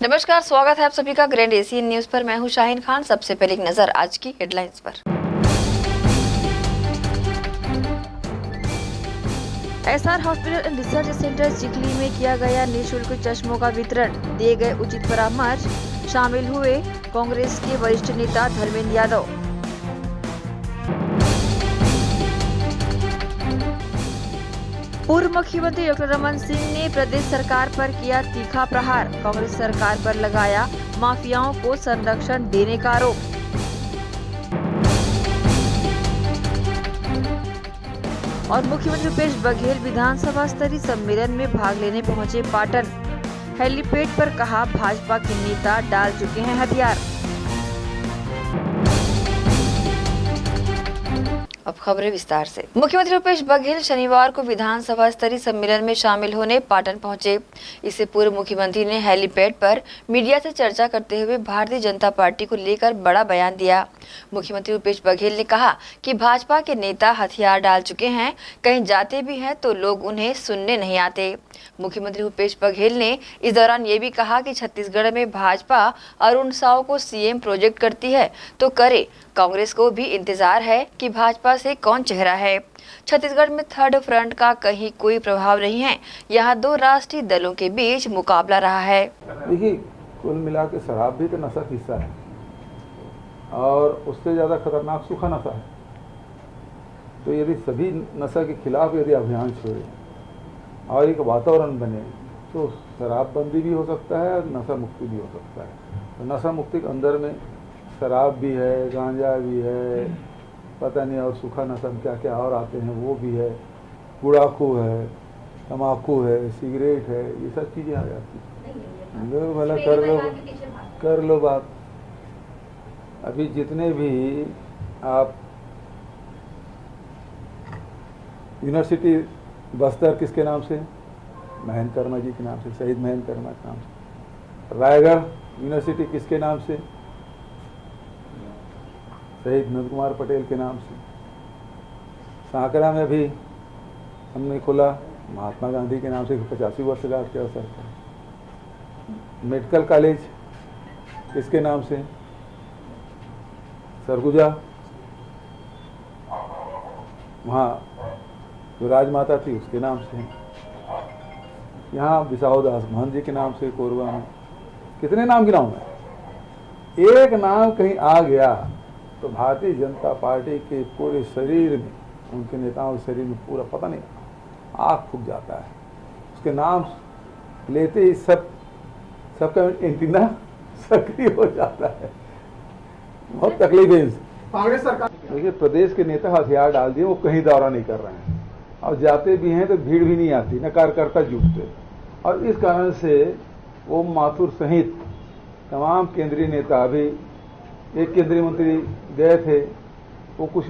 नमस्कार, स्वागत है आप सभी का ग्रैंड एशियन न्यूज पर। मैं हूं शाहीन खान। सबसे पहले एक नजर आज की हेडलाइंस पर। SR hospital and research centre Chikhli में किया गया निःशुल्क चश्मों का वितरण, दिए गए उचित परामर्श। शामिल हुए कांग्रेस के वरिष्ठ नेता धर्मेंद्र यादव। पूर्व मुख्यमंत्री डॉक्टर रमन सिंह ने प्रदेश सरकार पर किया तीखा प्रहार, कांग्रेस सरकार पर लगाया माफियाओं को संरक्षण देने का आरोप। और मुख्यमंत्री भूपेश बघेल विधानसभा स्तरीय सम्मेलन में भाग लेने पहुंचे पाटन। हेलीपैड पर कहा भाजपा के नेता डाल चुके हैं हथियार। अब खबरें विस्तार से। मुख्यमंत्री भूपेश बघेल शनिवार को विधानसभा स्तरीय सम्मेलन में शामिल होने पाटन पहुंचे। इससे पूर्व मुख्यमंत्री ने हेलीपैड पर मीडिया से चर्चा करते हुए भारतीय जनता पार्टी को लेकर बड़ा बयान दिया। मुख्यमंत्री भूपेश बघेल ने कहा कि भाजपा के नेता हथियार डाल चुके हैं, कहीं जाते भी हैं तो लोग उन्हें सुनने नहीं आते। मुख्यमंत्री भूपेश बघेल ने इस दौरान ये भी कहा कि छत्तीसगढ़ में भाजपा अरुण साव को सीएम प्रोजेक्ट करती है तो करे, कांग्रेस को भी इंतजार है कि भाजपा से कौन चेहरा है। छत्तीसगढ़ में थर्ड फ्रंट का कहीं कोई प्रभाव नहीं है, यहाँ दो राष्ट्रीय दलों के बीच मुकाबला रहा है। देखिए, कुल मिला के शराब भी तो नशा का हिस्सा है और उससे ज़्यादा खतरनाक सूखा नशा है। तो यदि सभी नशा के खिलाफ यदि अभियान छोड़े और एक वातावरण बने तो शराबबंदी भी हो सकता है और नशा मुक्ति भी हो सकता है। तो नशा मुक्ति के अंदर में शराब भी है, गांजा भी है, पता नहीं और सूखा नशा में क्या क्या और आते हैं वो भी है, गुड़ाखू है, तम्बाकू है, सिगरेट है, ये सब चीज़ें आ जाती हैं। लो भला कर लो बात। अभी जितने भी आप यूनिवर्सिटी बस्तर किसके नाम से? महेंद्र कर्मा जी के नाम से, शहीद महेंद्र कर्मा के नाम से। रायगढ़ यूनिवर्सिटी किसके नाम से? शहीद नंद कुमार पटेल के नाम से। सांकरा में भी हमने खोला महात्मा गांधी के नाम से 85 वर्षगांठ के अवसर पर। मेडिकल कॉलेज किसके नाम से? सरगुजा, वहाँ जो राजमाता थी उसके नाम से। यहाँ बिसाऊ दास महंत जी के नाम से कोरबा में। कितने नाम गिनाऊं मैं? एक नाम कहीं आ गया तो भारतीय जनता पार्टी के पूरे शरीर में, उनके नेताओं के शरीर में पूरा पता नहीं आग फूक जाता है। उसके नाम लेते ही सबका एंटीना सक्रिय हो जाता है। बहुत तकलीफ है इनसे। कांग्रेस सरकार देखिए, प्रदेश के नेता हथियार डाल दिए, वो कहीं दौरा नहीं कर रहे हैं और जाते भी हैं तो भीड़ भी नहीं आती, न कार्यकर्ता जुटते। और इस कारण से वो माथुर सहित तमाम केंद्रीय नेता, अभी एक केंद्रीय मंत्री गए थे, वो कुछ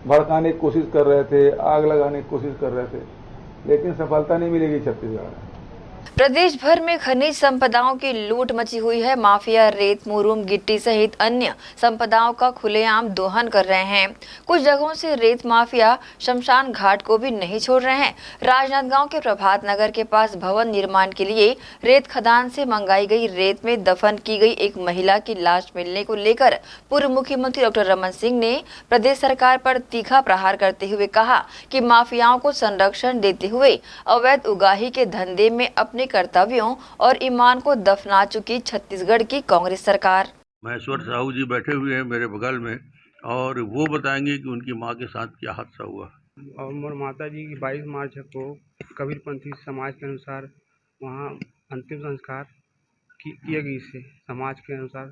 भड़काने की कोशिश कर रहे थे, आग लगाने की कोशिश कर रहे थे, लेकिन सफलता नहीं मिलेगी छत्तीसगढ़ में। प्रदेश भर में खनिज संपदाओं की लूट मची हुई है। माफिया रेत, मुरूम, गिट्टी सहित अन्य संपदाओं का खुलेआम दोहन कर रहे हैं। कुछ जगहों से रेत माफिया शमशान घाट को भी नहीं छोड़ रहे हैं। राजनांदगांव के प्रभात नगर के पास भवन निर्माण के लिए रेत खदान से मंगाई गई रेत में दफन की गई एक महिला की लाश मिलने को लेकर पूर्व मुख्यमंत्री डॉक्टर रमन सिंह ने प्रदेश सरकार पर तीखा प्रहार करते हुए कहा कि माफियाओं को संरक्षण देते हुए अवैध उगाही के धंधे में अपने कर्तव्यों और ईमान को दफना चुकी छत्तीसगढ़ की कांग्रेस सरकार। महेश्वर साहू जी बैठे हुए हैं मेरे बगल में और वो बताएंगे कि उनकी मां के साथ क्या हादसा हुआ। और मोर माता जी की 22 मार्च को कबीरपंथी समाज के अनुसार वहाँ अंतिम संस्कार किए गए से समाज के अनुसार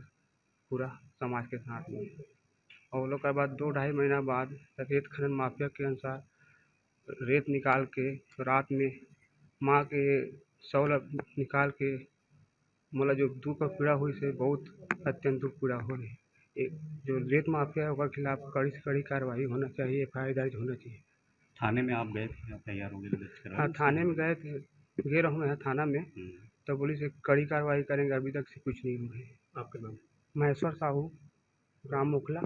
पूरा समाज के साथ में। और लोग के बाद 2-2.5 महीना बाद रेत खनन माफिया के अनुसार रेत निकाल के रात में माँ के शव निकाल के मतलब जो दुख का पीड़ा हुई से बहुत अत्यंत दुख पीड़ा हो रही। एक जो रेत माफिया है उसके खिलाफ कड़ी से कड़ी कार्रवाई होना चाहिए, FIR दर्ज होना चाहिए। थाने में आप गए थे? तैयार हो गए? हाँ, थाने में गए थे, गए रहूँ मैं थाना में, तो पुलिस कड़ी कार्रवाई करेंगे। अभी तक से कुछ नहीं हुआ है। आपका नाम? महेश्वर साहू, ग्राम मोखला।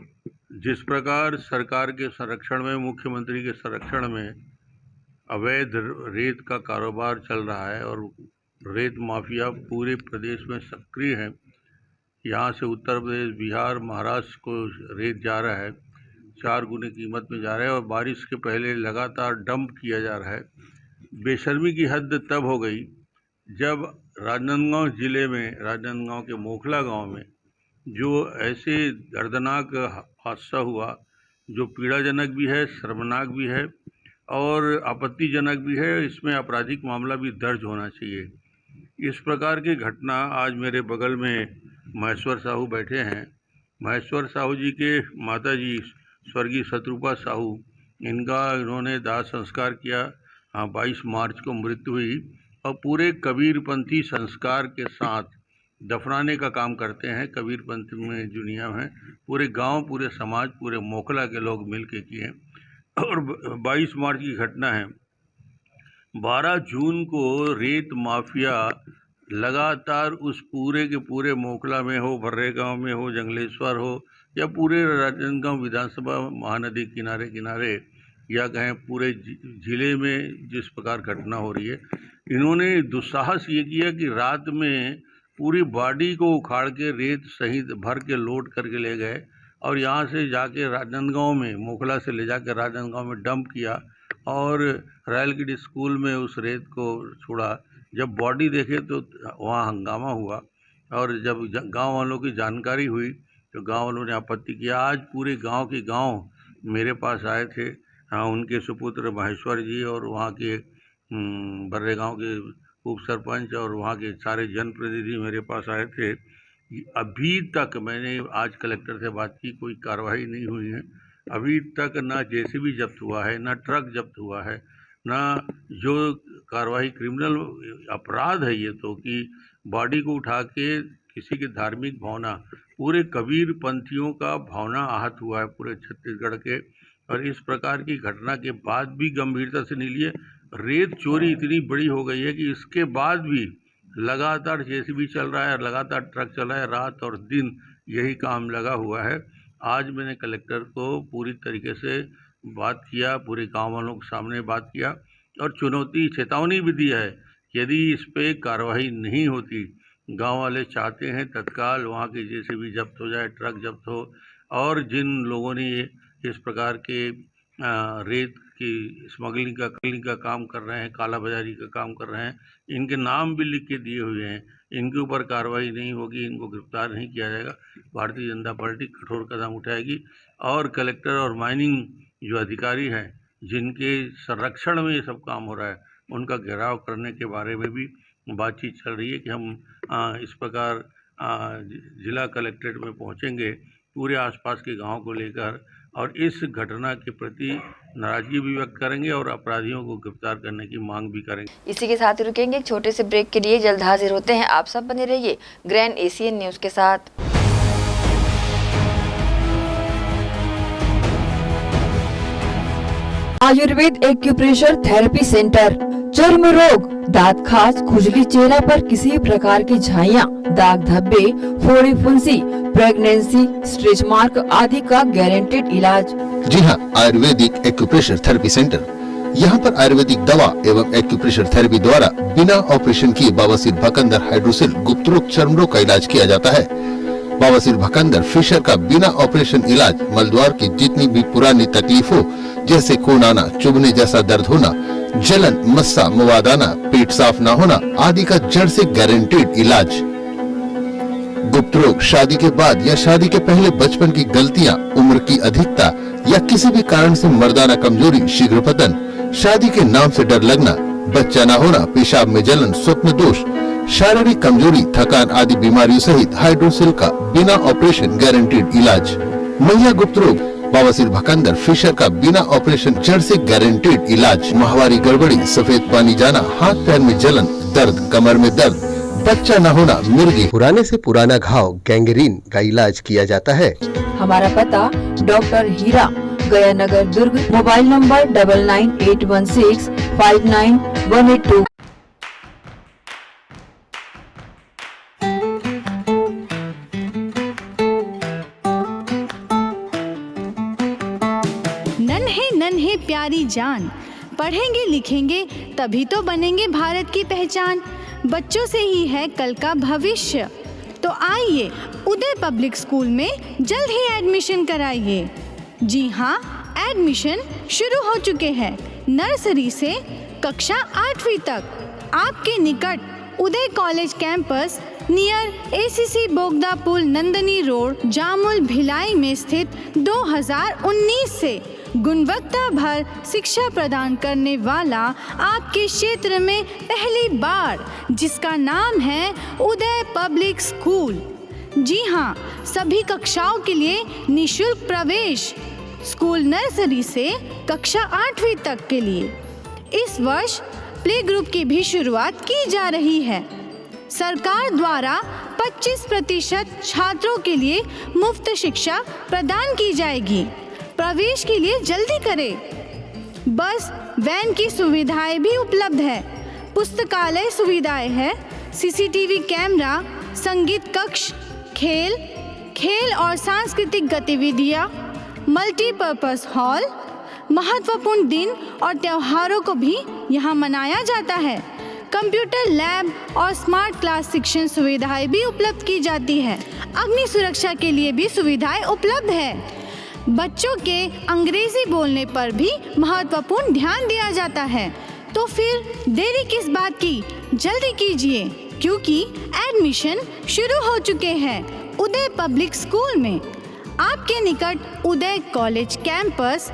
जिस प्रकार सरकार के संरक्षण में, मुख्यमंत्री के संरक्षण में अवैध रेत का कारोबार चल रहा है और रेत माफिया पूरे प्रदेश में सक्रिय है। यहाँ से उत्तर प्रदेश, बिहार, महाराष्ट्र को रेत जा रहा है, 4 गुने कीमत में जा रहा है और बारिश के पहले लगातार डंप किया जा रहा है। बेशर्मी की हद तब हो गई जब राजनांदगांव जिले में, राजनांदगांव के मोखला गांव में जो ऐसे दर्दनाक हादसा हुआ जो पीड़ाजनक भी है, शर्मनाक भी है और आपत्तिजनक भी है। इसमें आपराधिक मामला भी दर्ज होना चाहिए। इस प्रकार की घटना आज मेरे बगल में महेश्वर साहू बैठे हैं। महेश्वर साहू जी के माता जी स्वर्गीय शत्रुपा साहू, इन्होंने दाह संस्कार किया। 22 मार्च को मृत्यु हुई और पूरे कबीरपंथी संस्कार के साथ दफनाने का काम करते हैं। कबीरपंथी में जो नियम है पूरे गांव, पूरे समाज, पूरे मोखला के लोग मिल के किए और 22 मार्च की घटना है। 12 जून को रेत माफिया लगातार उस पूरे के पूरे मोखला में हो, भर्रे गांव में हो, जंगलेश्वर हो या पूरे राजनांदगांव विधानसभा महानदी किनारे किनारे या कहें पूरे जिले में जिस प्रकार घटना हो रही है, इन्होंने दुस्साहस ये किया कि रात में पूरी बॉडी को उखाड़ के रेत सहित भर के लोड करके ले गए और यहाँ से जाके राजनांदगांव में, मोखला से ले जाकर राजनांदगांव में डंप किया और रायलगढ़ स्कूल में उस रेत को छोड़ा। जब बॉडी देखे तो वहाँ हंगामा हुआ और जब गांव वालों की जानकारी हुई तो गांव वालों ने आपत्ति किया। आज पूरे गांव के गांव मेरे पास आए थे, उनके सुपुत्र महेश्वर जी और वहाँ के बर्रे गांव के उप सरपंच और वहाँ के सारे जनप्रतिनिधि मेरे पास आए थे। अभी तक मैंने आज कलेक्टर से बात की, कोई कार्रवाई नहीं हुई है। अभी तक ना जेसीबी जब्त हुआ है, ना ट्रक जब्त हुआ है, ना जो कार्रवाई क्रिमिनल अपराध है ये तो कि बॉडी को उठा के किसी की धार्मिक भावना, पूरे कबीर पंथियों का भावना आहत हुआ है पूरे छत्तीसगढ़ के। और इस प्रकार की घटना के बाद भी गंभीरता से नहीं लिए। रेत चोरी इतनी बड़ी हो गई है कि इसके बाद भी लगातार जेसीबी चल रहा है, लगातार ट्रक चल रहा है, रात और दिन यही काम लगा हुआ है। आज मैंने कलेक्टर को पूरी तरीके से बात किया, पूरे गांव वालों के सामने बात किया और चेतावनी भी दी है। यदि इस पे कार्रवाई नहीं होती, गांव वाले चाहते हैं तत्काल वहां के जेसीबी जब्त हो जाए, ट्रक जब्त हो और जिन लोगों ने इस प्रकार के रेत की स्मगलिंग का काम कर रहे हैं, काला बाजारी का काम कर रहे हैं, इनके नाम भी लिख के दिए हुए हैं, इनके ऊपर कार्रवाई नहीं होगी, इनको गिरफ्तार नहीं किया जाएगा, भारतीय जनता पार्टी कठोर कदम उठाएगी। और कलेक्टर और माइनिंग जो अधिकारी हैं जिनके संरक्षण में ये सब काम हो रहा है, उनका घेराव करने के बारे में भी बातचीत चल रही है कि हम इस प्रकार जिला कलेक्ट्रेट में पहुंचेंगे पूरे आसपास के गांव को लेकर और इस घटना के प्रति नाराजगी भी व्यक्त करेंगे और अपराधियों को गिरफ्तार करने की मांग भी करेंगे। इसी के साथ रुकेंगे एक छोटे से ब्रेक के लिए, जल्द हाजिर होते हैं। आप सब बने रहिए ग्रैंड एशियन न्यूज के साथ। आयुर्वेद एक्यूप्रेशर थेरेपी सेंटर, चर्म रोग, दांत खाज, खुजली, चेहरा पर किसी प्रकार की झाइयाँ, दाग धब्बे, फोड़ी फुंसी, प्रेगनेंसी, स्ट्रेच मार्क आदि का गारंटेड इलाज। जी हाँ, आयुर्वेदिक एक्यूप्रेशर थेरेपी सेंटर। यहाँ पर आयुर्वेदिक दवा एवं एक्यूप्रेशर थेरेपी द्वारा बिना ऑपरेशन किए बवासीर, भकंदर, हाइड्रोसिल, गुप्त रोग, चर्म रोग का इलाज किया जाता है। बवासीर, भकंदर, फिशर का बिना ऑपरेशन इलाज मलद्वार की जितनी भी पुरानी तकलीफ हो, जैसे खून आना, चुभने जैसा दर्द होना, जलन, मस्सा, मवाद आना, पेट साफ न होना आदि का जड़ से गारंटेड इलाज। गुप्त रोग, शादी के बाद या शादी के पहले बचपन की गलतियां, उम्र की अधिकता या किसी भी कारण से मर्दाना कमजोरी, शीघ्र पतन, शादी के नाम से डर लगना, बच्चा न होना, पेशाब में जलन, स्वप्न दोष, शारीरिक कमजोरी, थकान आदि बीमारियों सहित हाइड्रोसिल का बिना ऑपरेशन गारंटेड इलाज। महिला गुप्त रोग, बवासीर, भकंदर, फिशर का बिना ऑपरेशन जड़ से गारंटेड इलाज। माहवारी गड़बड़ी, सफेद पानी जाना, हाथ पैर में जलन, दर्द, कमर में दर्द, बच्चा न होना, मिर्गी, पुराने से पुराना घाव, गैंग्रीन का इलाज किया जाता है। हमारा पता डॉक्टर हीरा, गया नगर, दुर्ग। Mobile number 9981659182। नन्हे नन्हे प्यारी जान, पढ़ेंगे लिखेंगे तभी तो बनेंगे भारत की पहचान। बच्चों से ही है कल का भविष्य। तो आइए उदय पब्लिक स्कूल में जल्द ही एडमिशन कराइए। जी हाँ, एडमिशन शुरू हो चुके हैं। नर्सरी से कक्षा 8वीं तक आपके निकट Uday college campus near ACC Bogda पुल नंदनी रोड जामुल भिलाई में स्थित 2019 से गुणवत्ता भर शिक्षा प्रदान करने वाला आपके क्षेत्र में पहली बार, जिसका नाम है उदय पब्लिक स्कूल। जी हाँ, सभी कक्षाओं के लिए निःशुल्क प्रवेश। स्कूल नर्सरी से कक्षा 8वीं तक के लिए इस वर्ष प्ले ग्रुप की भी शुरुआत की जा रही है। सरकार द्वारा 25% छात्रों के लिए मुफ्त शिक्षा प्रदान की जाएगी। प्रवेश के लिए जल्दी करें। बस वैन की सुविधाएं भी उपलब्ध है। पुस्तकालय सुविधाएं है, सीसीटीवी कैमरा, संगीत कक्ष, खेल और सांस्कृतिक गतिविधियां, मल्टीपर्पस हॉल, महत्वपूर्ण दिन और त्योहारों को भी यहाँ मनाया जाता है। कंप्यूटर लैब और स्मार्ट क्लास शिक्षण सुविधाएं भी उपलब्ध की जाती है। अग्नि सुरक्षा के लिए भी सुविधाएं उपलब्ध है। बच्चों के अंग्रेजी बोलने पर भी महत्वपूर्ण ध्यान दिया जाता है। तो फिर देरी किस बात की, जल्दी कीजिए, क्योंकि एडमिशन शुरू हो चुके हैं उदय पब्लिक स्कूल में। आपके निकट उदय कॉलेज कैंपस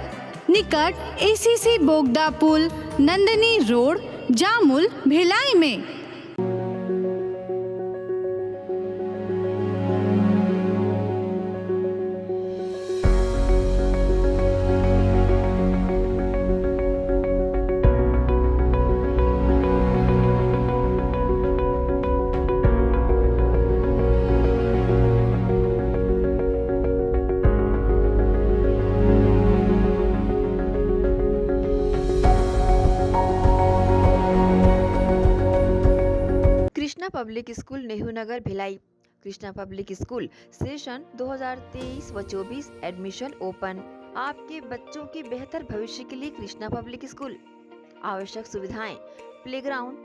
निकट एसीसी बोगदा पुल नंदनी रोड जामुल भिलाई में। Krishna public school Nehru Nagar Bhilai. Krishna public school session 2023 व 24 एडमिशन ओपन। आपके बच्चों के बेहतर भविष्य के लिए कृष्णा पब्लिक स्कूल। आवश्यक सुविधाएं: playground,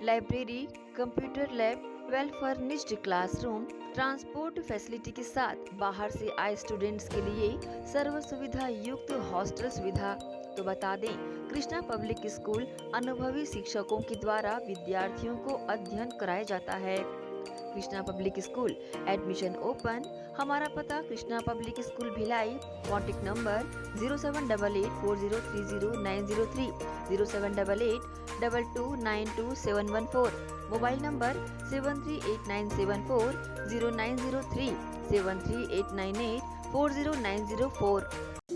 library, computer lab, well furnished classroom, transport facility के साथ बाहर से आए स्टूडेंट्स के लिए सर्व सुविधा युक्त हॉस्टल सुविधा। तो बता दें, कृष्णा पब्लिक स्कूल अनुभवी शिक्षकों के द्वारा विद्यार्थियों को अध्ययन कराया जाता है। Krishna public school admission open. हमारा पता Krishna public school Bhilai. Contact number 0788403090 078822922714। Mobile number 7389740903 7389840904।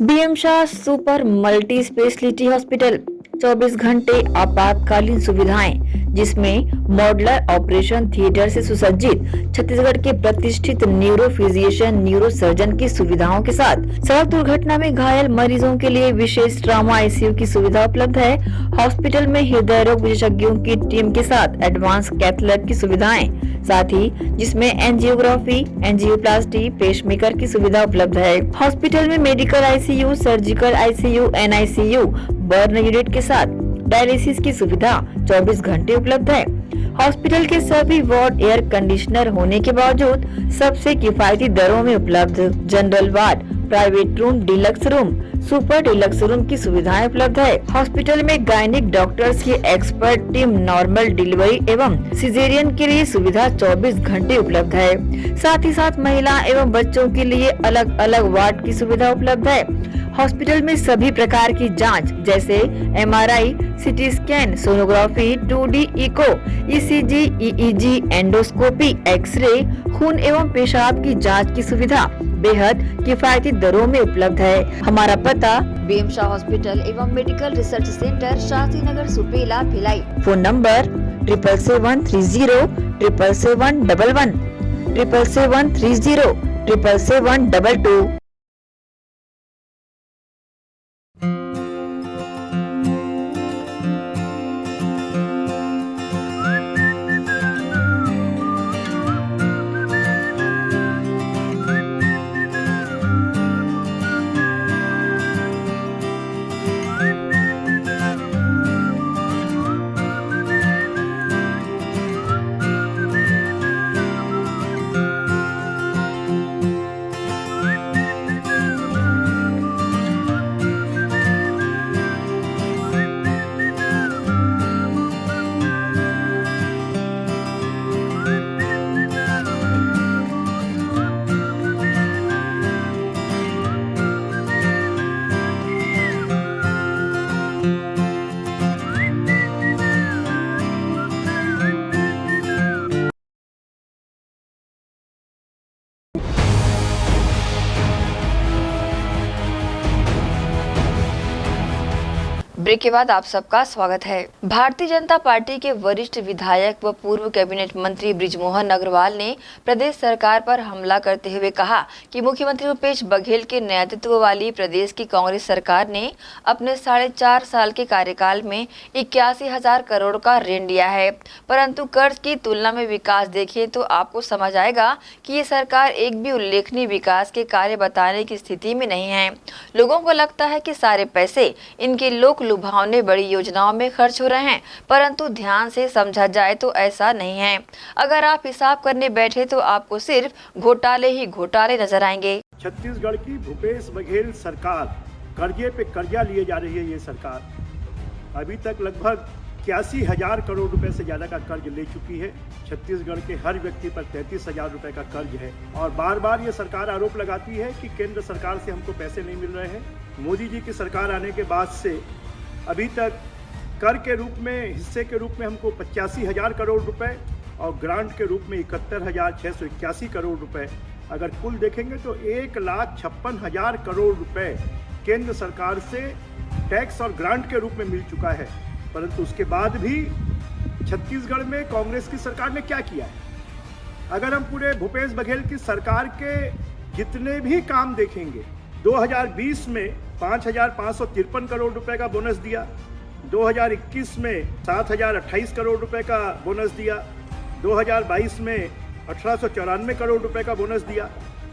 BM Shah super multi speciality hospital 24 घंटे आपातकालीन सुविधाएं, जिसमें मॉडुलर ऑपरेशन थिएटर से सुसज्जित छत्तीसगढ़ के प्रतिष्ठित न्यूरो फिजिशियन न्यूरो सर्जन की सुविधाओं के साथ सड़क दुर्घटना में घायल मरीजों के लिए विशेष ट्रॉमा आईसीयू की सुविधा उपलब्ध है। हॉस्पिटल में हृदय रोग विशेषज्ञों की टीम के साथ एडवांस कैथ लैब की सुविधाएं, साथ ही जिसमें एंजियोग्राफी, एंजियोप्लास्टी, पेसमेकर की सुविधा उपलब्ध है। हॉस्पिटल में medical ICU, surgical ICU, NICU, burn unit के साथ डायलिसिस की सुविधा 24 घंटे उपलब्ध है। हॉस्पिटल के सभी वार्ड एयर कंडीशनर होने के बावजूद सबसे किफायती दरों में उपलब्ध। General ward, private room, deluxe room, super deluxe room की सुविधाएं उपलब्ध है। हॉस्पिटल में गायनिक डॉक्टर्स की एक्सपर्ट टीम नॉर्मल डिलीवरी एवं सिजेरियन के लिए सुविधा 24 घंटे उपलब्ध है। साथ ही साथ महिला एवं बच्चों के लिए अलग अलग वार्ड की सुविधा उपलब्ध है। हॉस्पिटल में सभी प्रकार की जांच जैसे MRI, CT scan, sonography, 2D echo, ECG, EEG, endoscopy, X-ray, खून एवं पेशाब की जांच की सुविधा बेहद किफायती दरों में उपलब्ध है। हमारा पता बीएम शाह हॉस्पिटल एवं medical research centre, Shastri Nagar, Supela, Bhilai. Phone number 7773077711 77307722। Break के बाद आप सबका स्वागत है। भारतीय जनता पार्टी के वरिष्ठ विधायक व पूर्व कैबिनेट मंत्री बृजमोहन अग्रवाल ने प्रदेश सरकार पर हमला करते हुए कहा कि मुख्यमंत्री भूपेश बघेल के नेतृत्व वाली प्रदेश की कांग्रेस सरकार ने अपने 4.5 साल के कार्यकाल में 81,000 करोड़ का ऋण लिया है, परंतु कर्ज की तुलना में विकास देखें तो आपको समझ आएगा कि ये सरकार एक भी उल्लेखनीय विकास के कार्य बताने की स्थिति में नहीं है। लोगों को लगता है कि सारे पैसे इनके लोक लुभावने बड़ी योजनाओं में खर्च हो रहे हैं, परंतु ध्यान से समझा जाए तो ऐसा नहीं है। अगर आप हिसाब करने बैठे तो आपको सिर्फ घोटाले ही घोटाले नजर आएंगे। छत्तीसगढ़ की भूपेश बघेल सरकार कर्जे पे कर्जा लिए जा रही है। ये सरकार अभी तक लगभग 81,000 करोड़ रुपए से ज़्यादा का कर्ज ले चुकी है। छत्तीसगढ़ के हर व्यक्ति पर 33,000 रुपए का कर्ज है और बार बार ये सरकार आरोप लगाती है कि केंद्र सरकार से हमको पैसे नहीं मिल रहे हैं। मोदी जी की सरकार आने के बाद से अभी तक कर के रूप में, हिस्से के रूप में हमको 85,000 करोड़ रुपए और ग्रांट के रूप में 71,681 करोड़ रुपए, अगर कुल देखेंगे तो 1,56,000 करोड़ रुपए केंद्र सरकार से टैक्स और ग्रांट के रूप में मिल चुका है। परंतु उसके बाद भी छत्तीसगढ़ में कांग्रेस की सरकार ने क्या किया है? अगर हम पूरे भूपेश बघेल की सरकार के जितने भी काम देखेंगे, 2020 में 5,553 करोड़ रुपए का बोनस दिया, 2021 में 7,028 करोड़ रुपए का बोनस दिया, 2022 में 1,894 करोड़ रुपए का बोनस दिया।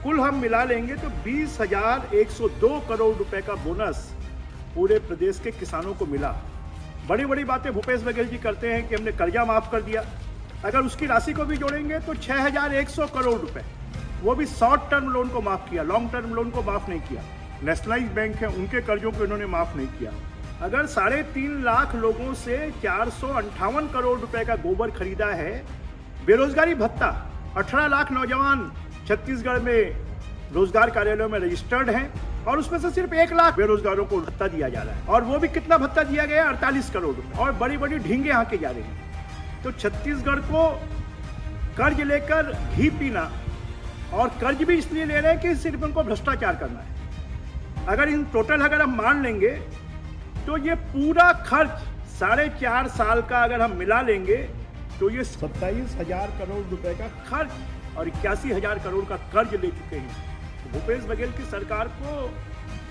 कुल हम मिला लेंगे तो 20,102 करोड़ रुपए का बोनस पूरे प्रदेश के किसानों को मिला। बड़ी बड़ी बातें भूपेश बघेल जी करते हैं कि हमने कर्जा माफ कर दिया। अगर उसकी राशि को भी जोड़ेंगे तो 6,100 करोड़ रुपए, वो भी शॉर्ट टर्म लोन को माफ किया, लॉन्ग टर्म लोन को माफ नहीं किया। नेशनलाइज बैंक है, उनके कर्जों को इन्होंने माफ नहीं किया। अगर 3.5 लाख लोगों से 458 करोड़ रुपए का गोबर खरीदा है। बेरोजगारी भत्ता, 18 लाख नौजवान छत्तीसगढ़ में रोजगार कार्यालयों में रजिस्टर्ड हैं और उसमें से सिर्फ 1 लाख बेरोजगारों को भत्ता दिया जा रहा है। और वो भी कितना भत्ता दिया गया? 48 करोड़ रुपए। और बड़ी बड़ी ढींगे यहाँ के जा रही हैं। तो छत्तीसगढ़ को कर्ज लेकर घी पीना, और कर्ज भी इसलिए ले रहे हैं कि सिर्फ उनको भ्रष्टाचार करना है। अगर इन टोटल अगर हम मान लेंगे तो ये पूरा खर्च 4.5 साल का अगर हम मिला लेंगे तो ये 27,000 करोड़ रुपए का खर्च और 81,000 करोड़ का कर्ज ले चुके हैं। तो भूपेश बघेल की सरकार को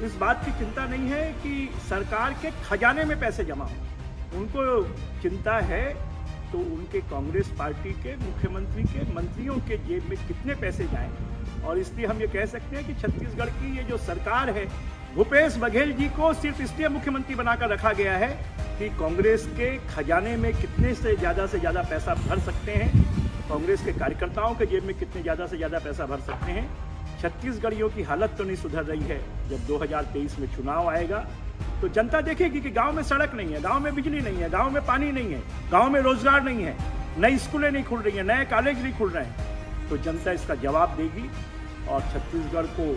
इस बात की चिंता नहीं है कि सरकार के खजाने में पैसे जमा हो। उनको चिंता है तो उनके कांग्रेस पार्टी के मुख्यमंत्री के मंत्रियों के जेब में कितने पैसे जाएं। और इसलिए हम ये कह सकते हैं कि छत्तीसगढ़ की ये जो सरकार है, भूपेश बघेल जी को सिर्फ इसलिए मुख्यमंत्री बनाकर रखा गया है कि कांग्रेस के खजाने में कितने से ज़्यादा पैसा भर सकते हैं, कांग्रेस के कार्यकर्ताओं के जेब में कितने ज़्यादा से ज़्यादा पैसा भर सकते हैं। छत्तीसगढ़ियों की हालत तो नहीं सुधर रही है। जब 2023 में चुनाव आएगा तो जनता देखेगी कि गांव में सड़क नहीं है, गांव में बिजली नहीं है, गांव में पानी नहीं है, गांव में रोजगार नहीं है, नई स्कूलें नहीं खुल रही हैं, नए कॉलेज नहीं खुल रहे हैं। तो जनता इसका जवाब देगी और छत्तीसगढ़ को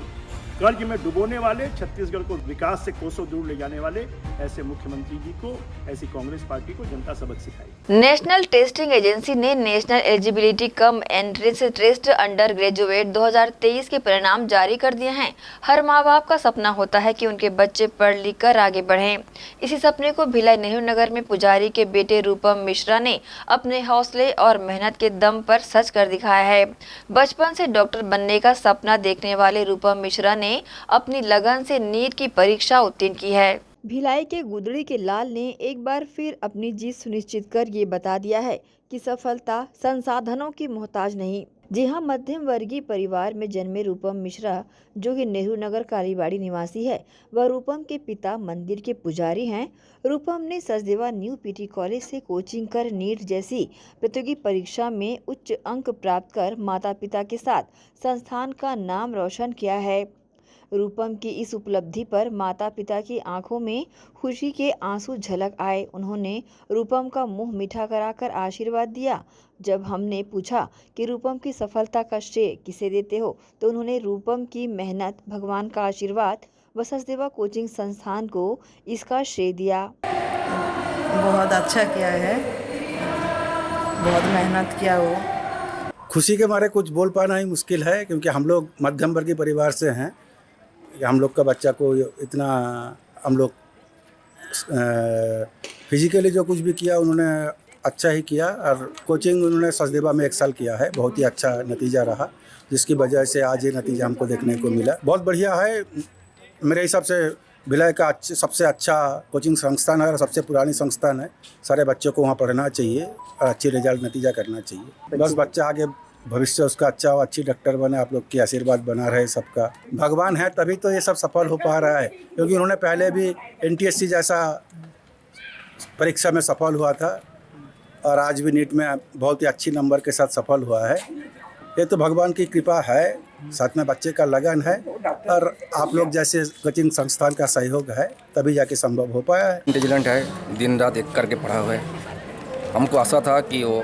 कर्ज में डुबोने वाले, छत्तीसगढ़ को विकास से कोसों दूर ले जाने वाले ऐसे मुख्यमंत्री जी को, ऐसी कांग्रेस पार्टी को जनता सबक सिखाएगी। नेशनल टेस्टिंग एजेंसी ने National Eligibility cum Entrance Test Under Graduate 2023 के परिणाम जारी कर दिए हैं। हर माँ बाप का सपना होता है कि उनके बच्चे पढ़ लिख कर आगे बढ़ें। इसी सपने को भिलाई नेहरू नगर में पुजारी के बेटे रूपम मिश्रा ने अपने हौसले और मेहनत के दम पर सच कर दिखाया है। बचपन से डॉक्टर बनने का सपना देखने वाले रूपम मिश्रा ने अपनी लगन से नीट की परीक्षा उत्तीर्ण की है। भिलाई के गुदड़ी के लाल ने एक बार फिर अपनी जीत सुनिश्चित कर ये बता दिया है कि सफलता संसाधनों की मोहताज नहीं। जी हां, मध्यम वर्गीय परिवार में जन्मे रूपम मिश्रा, जो कि नेहरू नगर कालीबाड़ी निवासी है, वह रूपम के पिता मंदिर के पुजारी हैं। रूपम ने सचदेवा न्यू पीटी कॉलेज से कोचिंग कर नीट जैसी प्रतियोगी परीक्षा में उच्च अंक प्राप्त कर माता पिता के साथ संस्थान का नाम रोशन किया है। रूपम की इस उपलब्धि पर माता पिता की आंखों में खुशी के आंसू झलक आए। उन्होंने रूपम का मुंह मीठा कराकर आशीर्वाद दिया। जब हमने पूछा कि रूपम की सफलता का श्रेय किसे देते हो, तो उन्होंने रूपम की मेहनत, भगवान का आशीर्वाद व सचदेवा कोचिंग संस्थान को इसका श्रेय दिया। बहुत अच्छा किया है, बहुत मेहनत किया वो। खुशी के मारे कुछ बोल पाना ही मुश्किल है, क्योंकि हम लोग मध्यम वर्गीय परिवार से हैं। हम लोग का बच्चा को इतना हम लोग फिजिकली जो कुछ भी किया उन्होंने अच्छा ही किया, और कोचिंग उन्होंने सचदेवा में 1 साल किया है, बहुत ही अच्छा नतीजा रहा, जिसकी वजह से आज ये नतीजा हमको देखने को मिला। बहुत बढ़िया है, मेरे हिसाब से भिलाई का सबसे अच्छा कोचिंग संस्थान है और सबसे पुरानी संस्थान है। सारे बच्चों को वहाँ पढ़ना चाहिए और अच्छी रिजल्ट नतीजा करना चाहिए। बस बच्चा आगे भविष्य उसका अच्छा हो, अच्छी डॉक्टर बने, आप लोग की आशीर्वाद बना रहे सबका। भगवान है तभी तो ये सब सफल हो पा रहा है, क्योंकि उन्होंने पहले भी NTSC जैसा परीक्षा में सफल हुआ था और आज भी नीट में बहुत ही अच्छी नंबर के साथ सफल हुआ है। ये तो भगवान की कृपा है, साथ में बच्चे का लगन है और आप लोग जैसे कोचिंग संस्थान का सहयोग है, तभी जाके संभव हो पाया है। इंटेलिजेंट है, दिन रात एक करके पढ़ा हुआ है। हमको आशा था कि वो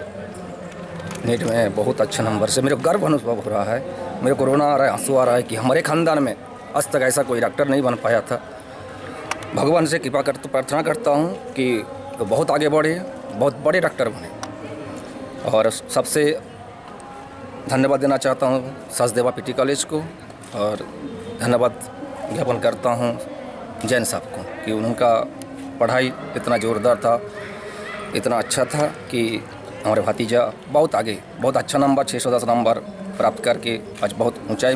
नीट में बहुत अच्छे नंबर से, मेरे को गर्व अनुभव हो रहा है। मेरे को रोना आ रहा है, आंसू आ रहा है कि हमारे खानदान में आज तक ऐसा कोई डॉक्टर नहीं बन पाया था। भगवान से कृपा प्रार्थना करता हूँ कि बहुत आगे बढ़े, बहुत बड़े डॉक्टर बने। और सबसे धन्यवाद देना चाहता हूँ सचदेवा पीटी कॉलेज को, और धन्यवाद ज्ञापन करता हूँ जैन साहब को कि उनका पढ़ाई इतना ज़ोरदार था, इतना अच्छा था कि हमारे भतीजा बहुत आगे, बहुत अच्छा नंबर 610 नंबर प्राप्त करके आज बहुत ऊंचाई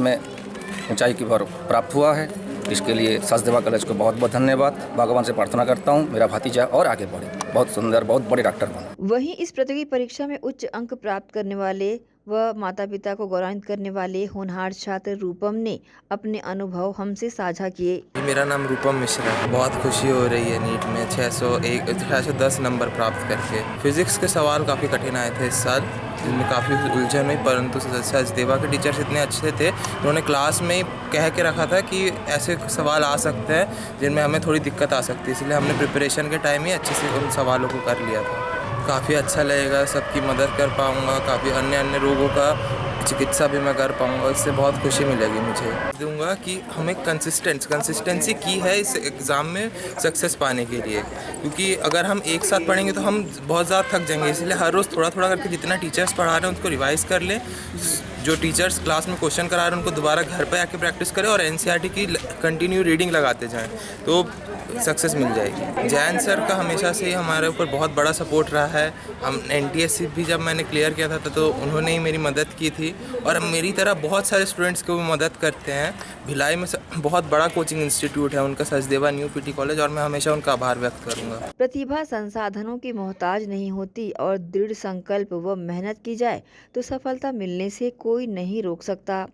की ओर प्राप्त हुआ है। इसके लिए सचदेवा कॉलेज को बहुत बहुत धन्यवाद। भगवान से प्रार्थना करता हूँ मेरा भतीजा और आगे बढ़े, बहुत सुंदर, बहुत बड़े डॉक्टर बने। वहीं इस प्रतियोगी परीक्षा में उच्च अंक प्राप्त करने वाले व माता पिता को गौरवान्वित करने वाले होनहार छात्र रूपम ने अपने अनुभव हमसे साझा किए। मेरा नाम रूपम मिश्रा है। बहुत खुशी हो रही है नीट में 610 नंबर प्राप्त करके। फिजिक्स के सवाल काफ़ी कठिन आए थे इस साल, जिनमें काफ़ी उलझन हुई, परंतु सचदेवा के टीचर्स इतने अच्छे थे, उन्होंने क्लास में कह के रखा था कि ऐसे सवाल आ सकते हैं जिनमें हमें थोड़ी दिक्कत आ सकती है, इसलिए हमने प्रिपरेशन के टाइम ही अच्छे से उन सवालों को कर लिया था। काफ़ी अच्छा लगेगा, सबकी मदद कर पाऊँगा, काफ़ी अन्य रोगों का चिकित्सा भी मैं कर पाऊँगा, इससे बहुत खुशी मिलेगी मुझे। दूंगा कि हमें कंसिस्टेंसी की है इस एग्ज़ाम में सक्सेस पाने के लिए, क्योंकि अगर हम एक साथ पढ़ेंगे तो हम बहुत ज़्यादा थक जाएंगे, इसलिए हर रोज़ थोड़ा थोड़ा करके जितना टीचर्स पढ़ा रहे हैं उसको रिवाइज़ कर लें। जो टीचर्स क्लास में क्वेश्चन करा रहे हैं उनको दोबारा घर पर आके प्रैक्टिस करें और NCERT की कंटिन्यू रीडिंग लगाते जाएँ, तो सक्सेस मिल जाएगी। जैन सर का हमेशा से ही हमारे ऊपर बहुत बड़ा सपोर्ट रहा है। हम NTSC भी जब मैंने क्लियर किया था तो उन्होंने ही मेरी मदद की थी, और मेरी तरह बहुत सारे स्टूडेंट्स को भी मदद करते हैं। भिलाई में बहुत बड़ा कोचिंग इंस्टीट्यूट है उनका, सचदेवा न्यू पीटी कॉलेज, और मैं हमेशा उनका आभार व्यक्त करूँगा। प्रतिभा संसाधनों की मोहताज नहीं होती और दृढ़ संकल्प व मेहनत की जाए तो सफलता मिलने से कोई नहीं रोक सकता।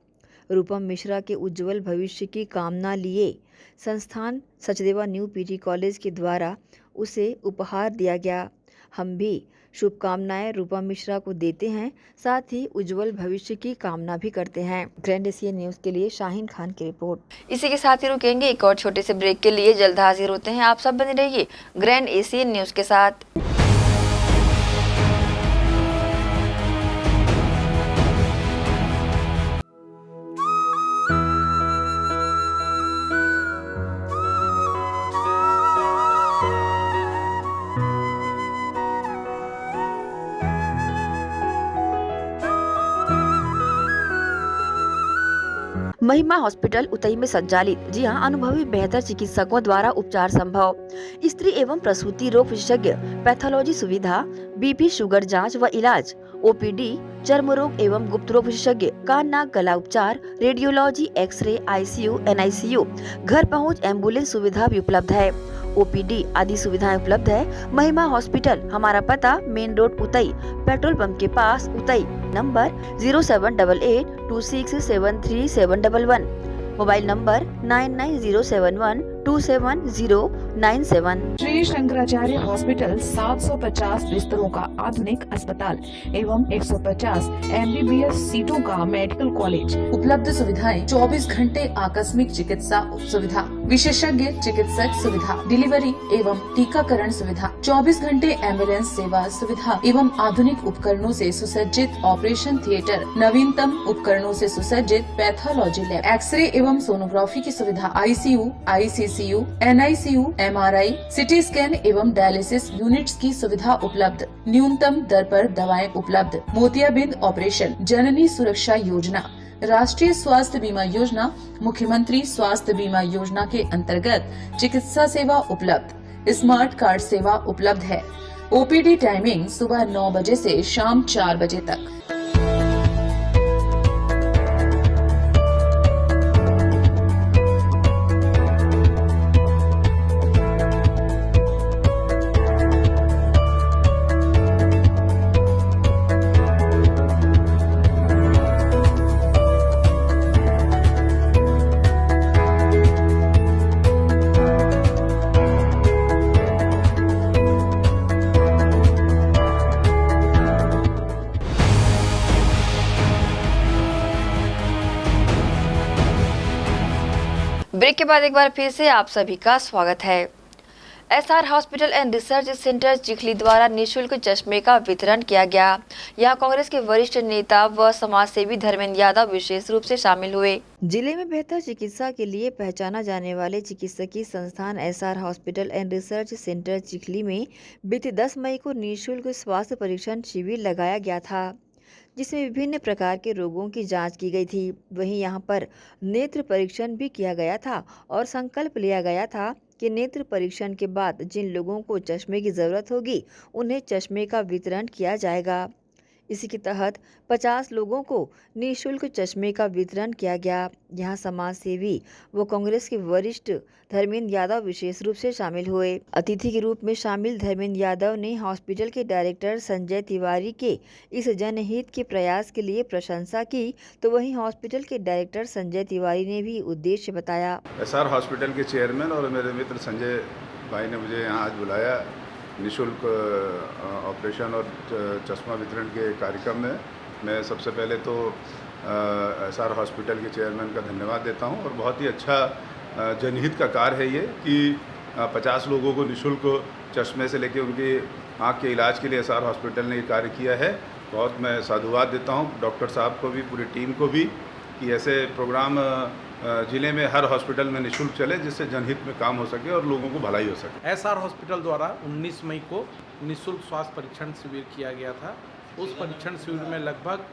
रूपम मिश्रा के उज्जवल भविष्य की कामना लिए संस्थान सचदेवा न्यू पीटी कॉलेज के द्वारा उसे उपहार दिया गया। हम भी शुभकामनाएं रूपम मिश्रा को देते हैं, साथ ही उज्जवल भविष्य की कामना भी करते हैं। ग्रैंड एशियन न्यूज़ के लिए शाहीन खान की रिपोर्ट। इसी के साथ ही रुकेंगे एक और छोटे से ब्रेक के लिए, जल्द हाजिर होते हैं। आप सब बने रहिए ग्रैंड एशियन न्यूज़ के साथ। महिमा हॉस्पिटल उतई में संचालित, जी हां, अनुभवी बेहतर चिकित्सकों द्वारा उपचार संभव। स्त्री एवं प्रसूति रोग विशेषज्ञ, पैथोलॉजी सुविधा, BP शुगर जांच व इलाज, OPD, चर्म रोग एवं गुप्त रोग विशेषज्ञ, कान नाक गला उपचार, रेडियोलॉजी, एक्सरे, ICU, NICU, घर पहुंच एम्बुलेंस सुविधा भी उपलब्ध है। OPD आदि सुविधाएं उपलब्ध है। महिमा हॉस्पिटल, हमारा पता main road Utai, petrol pump के पास Utai. Number 0788267371, mobile number 9907127097। Shri Shankaracharya hospital 750 बिस्तरों का आधुनिक अस्पताल एवं 150 MBBS सीटों का मेडिकल कॉलेज। उपलब्ध सुविधाएं 24 घंटे आकस्मिक चिकित्सा सुविधा, विशेषज्ञ चिकित्सक सुविधा, डिलीवरी एवं टीकाकरण सुविधा, 24 घंटे एम्बुलेंस सेवा सुविधा एवं आधुनिक उपकरणों से सुसज्जित ऑपरेशन थिएटर, नवीनतम उपकरणों से सुसज्जित पैथोलॉजी लैब, एक्सरे एवं सोनोग्राफी की सुविधा, ICU, ICCU, NICU, MRI, CT scan एवं डायलिसिस यूनिट्स की सुविधा उपलब्ध। न्यूनतम दर पर दवाएं उपलब्ध। मोतियाबिंद ऑपरेशन, जननी सुरक्षा योजना, राष्ट्रीय स्वास्थ्य बीमा योजना, मुख्यमंत्री स्वास्थ्य बीमा योजना के अंतर्गत चिकित्सा सेवा उपलब्ध। स्मार्ट कार्ड सेवा उपलब्ध है। ओपीडी टाइमिंग सुबह 9 बजे से शाम 4 बजे तक। ब्रेक के बाद एक बार फिर से आप सभी का स्वागत है। SR hospital and research centre Chikhli द्वारा निःशुल्क चश्मे का वितरण किया गया। यहां कांग्रेस के वरिष्ठ नेता व समाज सेवी धर्मेंद्र यादव विशेष रूप से शामिल हुए। जिले में बेहतर चिकित्सा के लिए पहचाना जाने वाले चिकित्सकीय संस्थान SR hospital and research centre Chikhli में बीते 10 मई को निःशुल्क स्वास्थ्य परीक्षण शिविर लगाया गया था, जिसमें विभिन्न प्रकार के रोगों की जांच की गई थी। वहीं यहां पर नेत्र परीक्षण भी किया गया था और संकल्प लिया गया था कि नेत्र परीक्षण के बाद जिन लोगों को चश्मे की ज़रूरत होगी उन्हें चश्मे का वितरण किया जाएगा। इसी के तहत 50 लोगों को निःशुल्क चश्मे का वितरण किया गया। यहां समाज सेवी व कांग्रेस के वरिष्ठ धर्मेंद्र यादव विशेष रूप से शामिल हुए। अतिथि के रूप में शामिल धर्मेंद्र यादव ने हॉस्पिटल के डायरेक्टर संजय तिवारी के इस जनहित के प्रयास के लिए प्रशंसा की, तो वहीं हॉस्पिटल के डायरेक्टर संजय तिवारी ने भी उद्देश्य बताया। एसआर हॉस्पिटल के चेयरमैन और मेरे मित्र संजय भाई ने मुझे यहाँ आज बुलाया निःशुल्क ऑपरेशन और चश्मा वितरण के कार्यक्रम में। मैं सबसे पहले तो एसआर हॉस्पिटल के चेयरमैन का धन्यवाद देता हूं और बहुत ही अच्छा जनहित का कार्य है ये कि 50 लोगों को निःशुल्क चश्मे से लेकर उनकी आँख के इलाज के लिए एसआर हॉस्पिटल ने ये कार्य किया है। बहुत मैं साधुवाद देता हूँ डॉक्टर साहब को भी, पूरी टीम को भी, कि ऐसे प्रोग्राम जिले में हर हॉस्पिटल में निःशुल्क चले जिससे जनहित में काम हो सके और लोगों को भलाई हो सके। एसआर हॉस्पिटल द्वारा 19 मई को निःशुल्क स्वास्थ्य परीक्षण शिविर किया गया था। उस परीक्षण शिविर में लगभग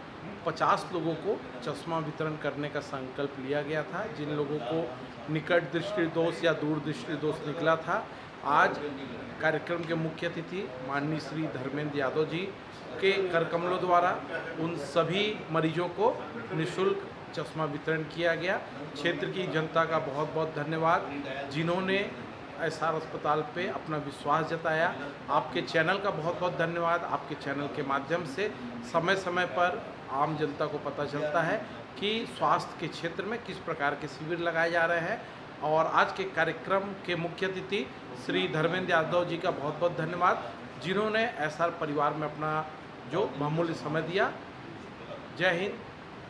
50 लोगों को चश्मा वितरण करने का संकल्प लिया गया था। जिन लोगों को निकट दृष्टि दोष या दूर दृष्टि दोष निकला था, आज कार्यक्रम के मुख्य अतिथि माननीय श्री धर्मेंद्र यादव जी के कर कमलों द्वारा उन सभी मरीजों को निःशुल्क चश्मा वितरण किया गया। क्षेत्र की जनता का बहुत बहुत धन्यवाद जिन्होंने एसआर अस्पताल पे अपना विश्वास जताया। आपके चैनल का बहुत बहुत धन्यवाद। आपके चैनल के माध्यम से समय समय पर आम जनता को पता चलता है कि स्वास्थ्य के क्षेत्र में किस प्रकार के शिविर लगाए जा रहे हैं। और आज के कार्यक्रम के मुख्य अतिथि श्री धर्मेंद्र यादव जी का बहुत बहुत धन्यवाद जिन्होंने एसआर परिवार में अपना जो बहुमूल्य समय दिया। जय हिंद,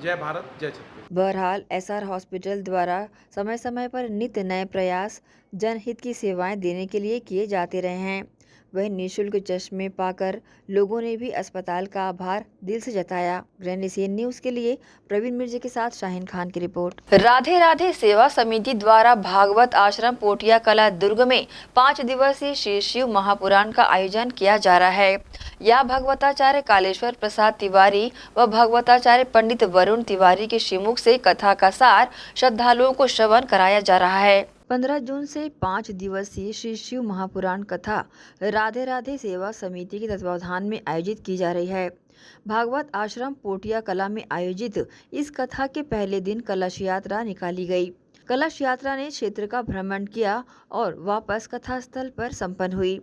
जय भारत, जय छत्तीसगढ़। बहरहाल एसआर हॉस्पिटल द्वारा समय समय पर नित्य नए प्रयास जनहित की सेवाएं देने के लिए किए जाते रहे हैं। वहीं निःशुल्क चश्मे पाकर लोगों ने भी अस्पताल का आभार दिल से जताया। ग्रैंड एशियन न्यूज के लिए प्रवीण मिर्जा के साथ शाहीन खान की रिपोर्ट। राधे राधे सेवा समिति द्वारा भागवत आश्रम पोटिया कला दुर्ग में 5 दिवसीय श्री शिव महापुराण का आयोजन किया जा रहा है। यह भगवताचार्य कालेश्वर प्रसाद तिवारी व भगवताचार्य पंडित वरुण तिवारी के श्रीमुख से कथा का सार श्रद्धालुओं को श्रवण कराया जा रहा है। 15 जून से 5 दिवसीय श्री शिव महापुराण कथा राधे राधे सेवा समिति के तत्वावधान में आयोजित की जा रही है। भागवत आश्रम पोटिया कला में आयोजित इस कथा के पहले दिन कलश यात्रा निकाली गई। कलश यात्रा ने क्षेत्र का भ्रमण किया और वापस कथा स्थल पर संपन्न हुई।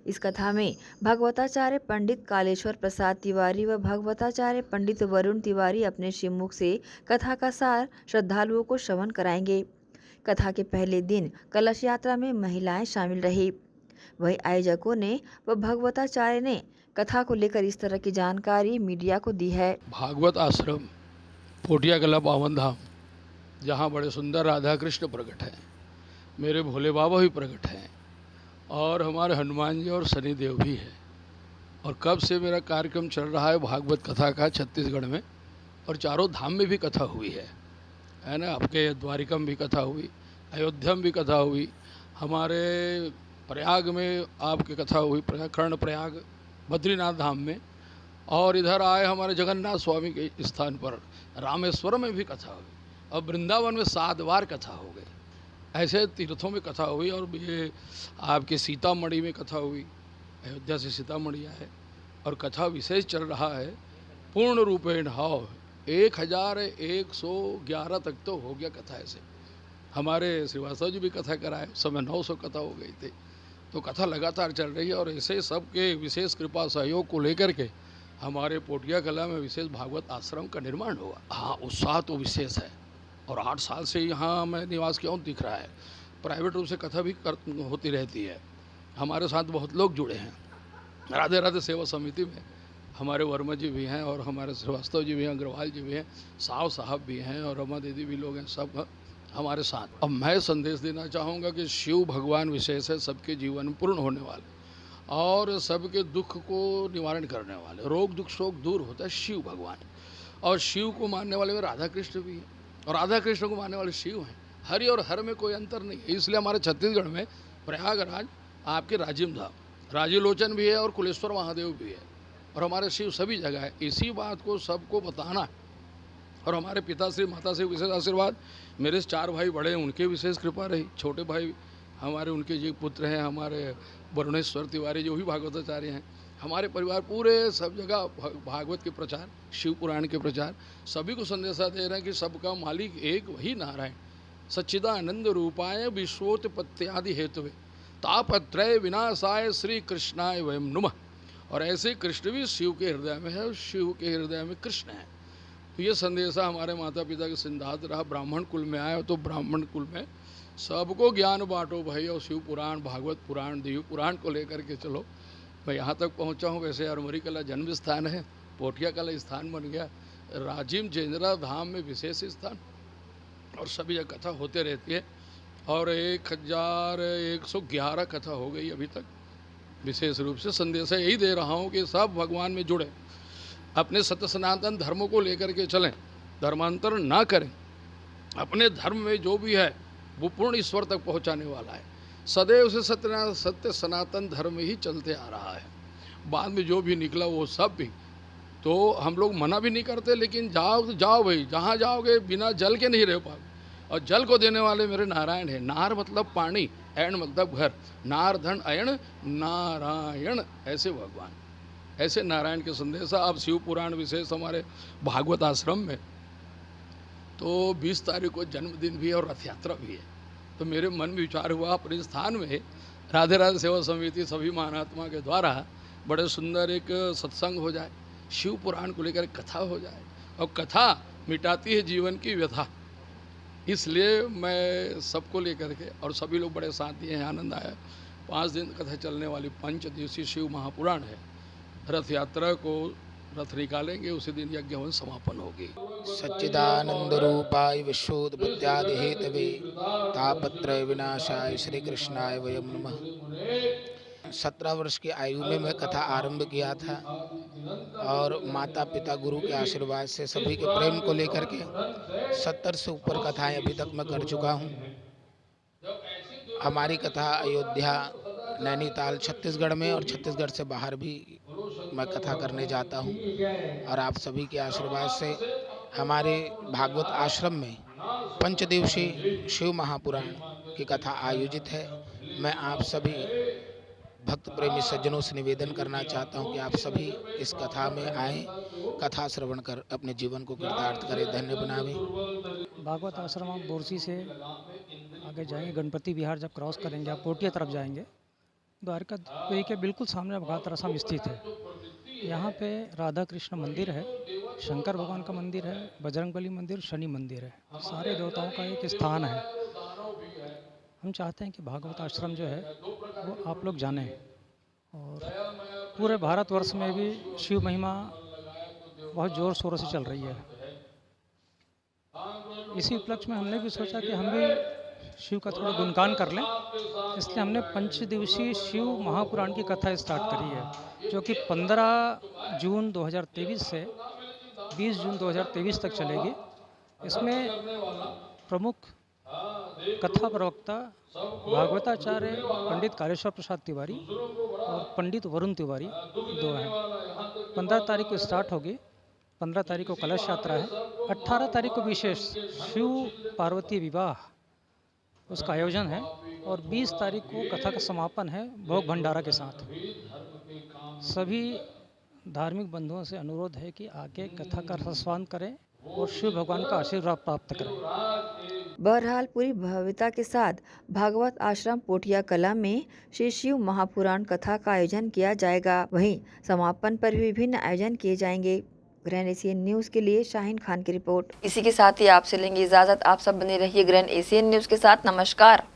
इस कथा में भगवताचार्य पंडित कालेश्वर प्रसाद तिवारी व भगवताचार्य पंडित वरुण तिवारी अपने श्रीमुख से कथा का सार श्रद्धालुओं को श्रवण कराएंगे। कथा के पहले दिन कलश यात्रा में महिलाएं शामिल रही। वहीं आयोजकों ने व भगवताचार्य ने कथा को लेकर इस तरह की जानकारी मीडिया को दी है। भागवत आश्रम पोटिया कला पावन धाम, जहाँ बड़े सुंदर राधा कृष्ण प्रकट हैं, मेरे भोले बाबा भी प्रकट हैं और हमारे हनुमान जी और शनिदेव भी है। और कब से मेरा कार्यक्रम चल रहा है भागवत कथा का छत्तीसगढ़ में, और चारों धाम में भी कथा हुई है ना। आपके द्वारिका में भी कथा हुई, अयोध्या में भी कथा हुई, हमारे प्रयाग में आपकी कथा हुई, कर्ण प्रयाग बद्रीनाथ धाम में, और इधर आए हमारे जगन्नाथ स्वामी के स्थान पर रामेश्वरम में भी कथा हुई, और वृंदावन में 7 बार कथा हो गई। ऐसे तीर्थों में कथा हुई। और ये आपके सीतामढ़ी में कथा हुई, अयोध्या से सीतामढ़ी है, और कथा विशेष चल रहा है पूर्ण रूपेण हाव 1111 तक तो हो गया कथा। ऐसे हमारे श्रीवास्तव जी भी कथा कराए, उस समय 900 कथा हो गई थी। तो कथा लगातार चल रही है, और ऐसे सबके विशेष कृपा सहयोग को लेकर के हमारे पोटिया कला में विशेष भागवत आश्रम का निर्माण हुआ। हाँ, उत्साह तो विशेष है, और 8 साल से यहाँ मैं निवास क्यों दिख रहा है। प्राइवेट रूप से कथा भी होती रहती है। हमारे साथ बहुत लोग जुड़े हैं। राधे राधे सेवा समिति में हमारे वर्मा जी भी हैं, और हमारे श्रीवास्तव जी भी हैं, अग्रवाल जी भी हैं, साव साहब भी हैं, और रमा दीदी भी लोग हैं, सब हमारे साथ। अब मैं संदेश देना चाहूँगा कि शिव भगवान विशेष है, सबके जीवन में पूर्ण होने वाले और सबके दुख को निवारण करने वाले। रोग दुख शोक दूर होता है शिव भगवान। और शिव को मानने वाले में राधा कृष्ण भी हैं, और राधा कृष्ण को मानने वाले शिव हैं। हरि और हर में कोई अंतर नहीं है। इसलिए हमारे छत्तीसगढ़ में प्रयागराज आपके राजिम धाम, राजीलोचन भी है, और कुलेश्वर महादेव भी है, और हमारे शिव सभी जगह है। इसी बात को सबको बताना। और हमारे पिताश्री माताश्री विशेष आशीर्वाद, मेरे 4 भाई बड़े हैं, उनके विशेष कृपा रही। छोटे भाई हमारे उनके जी पुत्र हैं, हमारे वरुणेश्वर तिवारी जो भी भागवताचार्य हैं। हमारे परिवार पूरे सब जगह भागवत के प्रचार, शिव पुराण के प्रचार, सभी को संदेशा दे रहे हैं कि सबका मालिक एक वही नारायण सच्चिदानंद रूपाय विश्वोत्पत्त्यादि हेतुवे तापत्रय विनाशाय श्री कृष्णाय वयम नुमः। और ऐसे कृष्ण भी शिव के हृदय में है, और शिव के हृदय में कृष्ण है। तो ये संदेशा हमारे माता पिता के सिद्धांत रहा। ब्राह्मण कुल में आए तो ब्राह्मण कुल में सबको ज्ञान बांटो भाई, और शिव पुराण, भागवत पुराण, देव पुराण को लेकर के चलो। मैं यहाँ तक पहुँचा हूँ। वैसे अरमरी कला जन्म स्थान है, पोठिया कला स्थान बन गया, राजिम जेंद्रा धाम में विशेष स्थान, और सभी जगह कथा होते रहती है। और 1111 कथा हो गई अभी तक। विशेष रूप से संदेश यही दे रहा हूँ कि सब भगवान में जुड़े, अपने सत्य सनातन धर्मों को लेकर के चलें, धर्मांतर ना करें। अपने धर्म में जो भी है वो पूर्ण ईश्वर तक पहुँचाने वाला है। सदैव से सत्य सनातन धर्म ही चलते आ रहा है। बाद में जो भी निकला वो सब भी तो हम लोग मना भी नहीं करते, लेकिन जाओ तो जाओ भाई, जहाँ जाओगे बिना जल के नहीं रह पाओगे। और जल को देने वाले मेरे नारायण है। नार मतलब पानी, ऐण मतलब घर, नार धन अयण नारायण, ऐसे भगवान, ऐसे नारायण के संदेशा। अब शिव पुराण विशेष हमारे भागवत आश्रम में तो 20 तारीख को जन्मदिन भी है और रथ यात्रा भी है। तो मेरे मन में विचार हुआ अपने स्थान में राधे राधे सेवा समिति सभी महात्मा के द्वारा बड़े सुंदर एक सत्संग हो जाए, शिव पुराण को लेकर कथा हो जाए। और कथा मिटाती है जीवन की व्यथा। इसलिए मैं सबको लेकर के, और सभी लोग बड़े साथ दिए हैं, आनंद आया। 5 दिन कथा चलने वाली 5 दिवसीय शिव महापुराण है। रथ यात्रा को रथ निकालेंगे, उसी दिन यज्ञ हवन समापन होगी। सच्चिदानंद रूपाय विश्वोत्पत्त्यादि हेतवे तापत्रय विनाशाय श्री कृष्णाय वयम नमः। 17 वर्ष की आयु में मैं कथा आरंभ किया था, और माता पिता गुरु के आशीर्वाद से सभी के प्रेम को लेकर के 70 से ऊपर कथाएं अभी तक मैं कर चुका हूं। हमारी कथा अयोध्या, नैनीताल, छत्तीसगढ़ में और छत्तीसगढ़ से बाहर भी मैं कथा करने जाता हूं। और आप सभी के आशीर्वाद से हमारे भागवत आश्रम में 5 दिवसीय शिव महापुराण की कथा आयोजित है। मैं आप सभी भक्त प्रेमी सज्जनों से निवेदन करना चाहता हूं कि आप सभी इस कथा में आएँ, कथा श्रवण कर अपने जीवन को कृतार्थ करें, धन्य बनावें। भागवत आश्रम आप बोरसी से आगे जाएंगे, गणपति विहार जब क्रॉस करेंगे आप पोटिया तरफ जाएंगे, द्वारकापुरी के बिल्कुल सामने भागवत आश्रम स्थित है। यहाँ पे राधा कृष्ण मंदिर है, शंकर भगवान का मंदिर है, बजरंगबली मंदिर, शनि मंदिर है। सारे देवताओं का एक स्थान है। हम चाहते हैं कि भागवत आश्रम जो है वो आप लोग जानें, और पूरे भारतवर्ष में भी शिव महिमा बहुत ज़ोर शोरों से चल रही है। इसी उपलक्ष्य में हमने भी सोचा कि हम भी शिव का थोड़ा गुणगान कर लें, इसलिए हमने 5 दिवसीय शिव महापुराण की कथा स्टार्ट करी है, जो कि 15 जून 2023 से 20 जून 2023 तक चलेगी। इसमें प्रमुख कथा प्रवक्ता भागवताचार्य पंडित कालेश्वर प्रसाद तिवारी और पंडित वरुण तिवारी 2 हैं। 15 तारीख को स्टार्ट होगी, 15 तारीख को कलश यात्रा है, 18 तारीख को विशेष शिव पार्वती विवाह उसका आयोजन है और 20 तारीख को कथा का समापन है भोग भंडारा के साथ। सभी धार्मिक बंधुओं से अनुरोध है कि आके कथा का रसास्वादन करें और शिव भगवान का आशीर्वाद प्राप्त करें। बहरहाल पूरी भव्यता के साथ भागवत आश्रम पोठिया कला में श्री शिव महापुराण कथा का आयोजन किया जाएगा। वहीं समापन पर भी विभिन्न आयोजन किए जाएंगे। ग्रैंड एशियन न्यूज के लिए शाहीन खान की रिपोर्ट। इसी के साथ ही आपसे लेंगे इजाजत। आप सब बने रहिए ग्रैंड एशियन न्यूज के साथ। नमस्कार।